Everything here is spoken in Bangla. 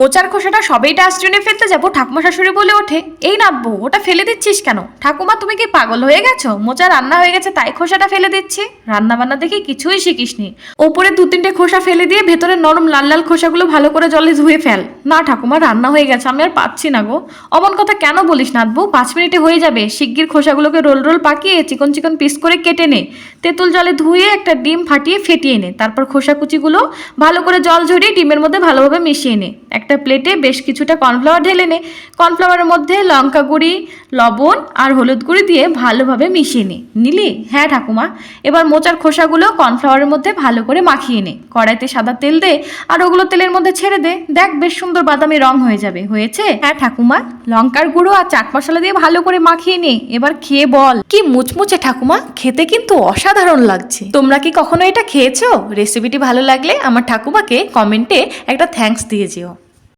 মোচার খোসাটা সবেই ডাস্টবিনে ফেলতে যাবো, ঠাকুমা শাশুড়ি বলে ওঠে, এই নাব্বু ওটা ফেলে দিচ্ছিস কেন? ঠাকুমা তুমি কি পাগল হয়ে গেছো? মোচা রান্না হয়ে গেছে তাই খোসাটা ফেলে দিচ্ছি। রান্না বান্না দেখে কিছুই শিখিসনি। ওপরে 2-3টে খোসা ফেলে দিয়ে ভেতরে নরম লাল লাল খোসাগুলো ভালো করে জলে ধুয়ে ফেল। না ঠাকুমা রান্না হয়ে গেছে, আমি আর পাচ্ছি না গো। অমন কথা কেন বলিস নাব্বু, 5 মিনিটে হয়ে যাবে। শিগগির খোসাগুলোকে রোল রোল পাকিয়ে চিকন চিকন পিস করে কেটে নে। তেঁতুল জলে ধুয়ে একটা ডিম ফাটিয়ে ফেটিয়ে নে। তারপর খোসা কুচিগুলো ভালো করে জল ঝরিয়ে ডিমের মধ্যে ভালোভাবে মিশিয়ে নে। একটা প্লেটে বেশ কিছুটা কর্নফ্লাওয়ার ঢেলে নে। কর্নফ্লাওয়ারের মধ্যে লঙ্কা গুঁড়ি, লবণ আর হলুদ গুঁড়ি দিয়ে ভালোভাবে মিশিয়ে নে। নিলি? হ্যাঁ ঠাকুমা। এবার মোচার খোসাগুলো কর্নফ্লাওয়ারের মধ্যে ভালো করে মাখিয়ে নে। কড়াইতে সাদা তেল দে আর ওগুলো তেলের মধ্যে ছেড়ে দে। দেখ বেশ সুন্দর বাদামি রং হয়ে যাবে। হয়েছে? হ্যাঁ ঠাকুমা। লঙ্কার গুঁড়ো আর চাট মশলা দিয়ে ভালো করে মাখিয়ে নে। এবার খেয়ে বল, কি মুচমুচে ঠাকুমা, খেতে কিন্তু অসাধারণ লাগছে। তোমরা কি কখনো এটা খেয়েছো? রেসিপিটি ভালো লাগলে আমার ঠাকুমাকে কমেন্টে একটা থ্যাঙ্কস দিয়ে যেও।